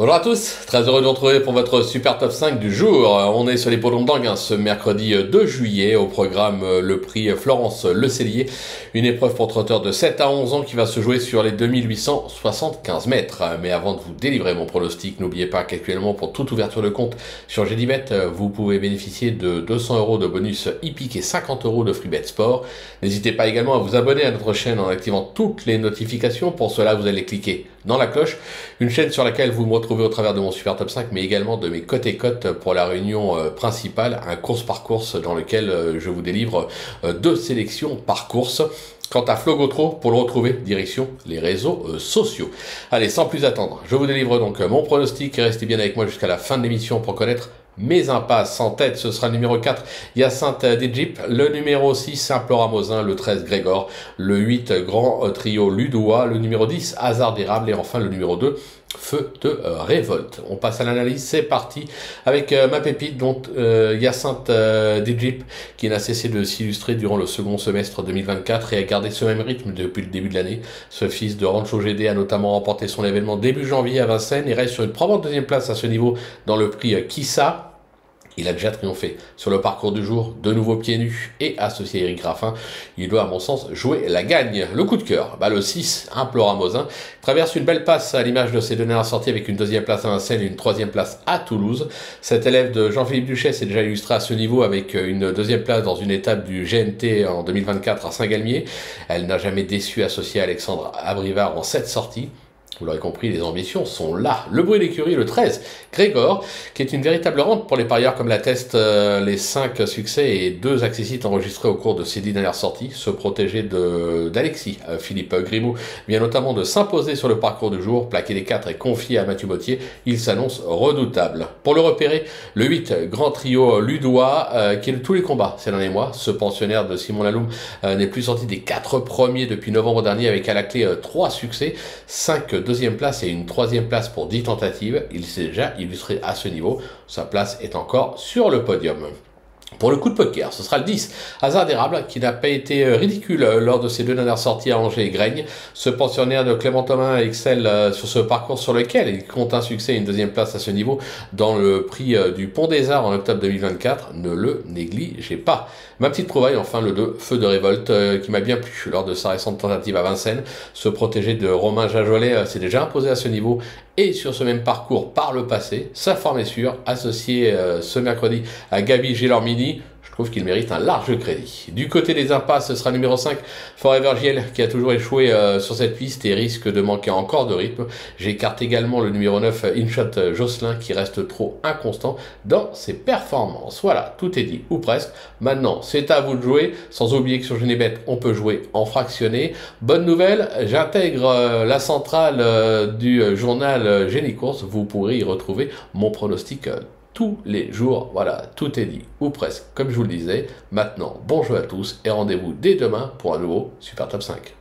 Bonjour à tous, très heureux de vous retrouver pour votre super top 5 du jour. On est sur les podiums d'Anguin ce mercredi 2 juillet. Au programme le prix Florence Le Cellier, une épreuve pour trotteurs de 7 à 11 ans qui va se jouer sur les 2875 mètres. Mais avant de vous délivrer mon pronostic, n'oubliez pas qu'actuellement pour toute ouverture de compte sur GDBet, vous pouvez bénéficier de 200 € de bonus hippique et 50 € de free bet sport. N'hésitez pas également à vous abonner à notre chaîne en activant toutes les notifications. Pour cela, vous allez cliquer dans la cloche, une chaîne sur laquelle vous me retrouvez au travers de mon super top 5, mais également de mes cotes et cotes pour la réunion principale, un course par course dans lequel je vous délivre 2 sélections par course. Quant à Flo Gautreau, pour le retrouver, direction les réseaux sociaux. Allez, sans plus attendre, je vous délivre donc mon pronostic et restez bien avec moi jusqu'à la fin de l'émission pour connaître mes impasses. En tête, ce sera le numéro 4, Hyacinthe d'Égypte, le numéro 6, Implora-Mosin, le 13, Grégor, le 8, Grand Trio Ludois, le numéro 10, Hasard d'érable et enfin le numéro 2, Feu de révolte. On passe à l'analyse, c'est parti avec ma pépite, donc Hyacinthe d'Égypte, qui n'a cessé de s'illustrer durant le second semestre 2024 et a gardé ce même rythme depuis le début de l'année. Ce fils de Rancho GD a notamment remporté son événement début janvier à Vincennes et reste sur une probante deuxième place à ce niveau dans le prix Kissa. Il a déjà triomphé sur le parcours du jour, de nouveau pieds nus et associé à Eric Raffin. Il doit, à mon sens, jouer la gagne. Le coup de cœur, le 6, Implora-Mosin, traverse une belle passe à l'image de ses deux dernières sorties avec une deuxième place à Vincennes et une troisième place à Toulouse. Cet élève de Jean-Philippe Duchesne s'est déjà illustré à ce niveau avec une deuxième place dans une étape du GNT en 2024 à Saint-Galmier. Elle n'a jamais déçu, associé à Alexandre Abrivard en 7 sorties. Vous l'aurez compris, les ambitions sont là. Le bruit d'écurie, le 13, Grégor, qui est une véritable rente pour les parieurs comme l'attestent les 5 succès et 2 accessites enregistrés au cours de ces 10 dernières sorties. Se protéger d'Alexis Philippe Grimaud vient notamment de s'imposer sur le parcours du jour, plaqué les 4 et confié à Mathieu Mottier. Il s'annonce redoutable. Pour le repérer, le 8, Grand Trio Ludois, qui est de tous les combats ces derniers mois. Ce pensionnaire de Simon Laloum n'est plus sorti des 4 premiers depuis novembre dernier avec à la clé 3 succès, 5 deuxième place et une troisième place pour 10 tentatives. Il s'est déjà illustré à ce niveau. Sa place est encore sur le podium. Pour le coup de poker, ce sera le 10, Hasard d'érable, qui n'a pas été ridicule lors de ses 2 dernières sorties à Angers et Graigne. Ce pensionnaire de Clément Thomas excelle sur ce parcours sur lequel il compte un succès et une deuxième place à ce niveau dans le prix du Pont des Arts en octobre 2024. Ne le négligez pas. Ma petite trouvaille, enfin le 2, Feu de révolte, qui m'a bien plu lors de sa récente tentative à Vincennes. Ce protégé de Romain Jajolet s'est déjà imposé à ce niveau et sur ce même parcours par le passé. Sa forme est sûre, associée ce mercredi à Gabi Gélormini. Je trouve qu'il mérite un large crédit. Du côté des impasses, ce sera le numéro 5, Forever Giel, qui a toujours échoué sur cette piste et risque de manquer encore de rythme. J'écarte également le numéro 9, Inshot Jocelyn, qui reste trop inconstant dans ses performances. Voilà, tout est dit, ou presque. Maintenant, c'est à vous de jouer, sans oublier que sur Genebet, on peut jouer en fractionné. Bonne nouvelle, j'intègre la centrale du journal Génie-Course. Vous pourrez y retrouver mon pronostic tous les jours. Voilà, tout est dit, ou presque, comme je vous le disais. Maintenant, bon jeu à tous et rendez-vous dès demain pour un nouveau Super Top 5.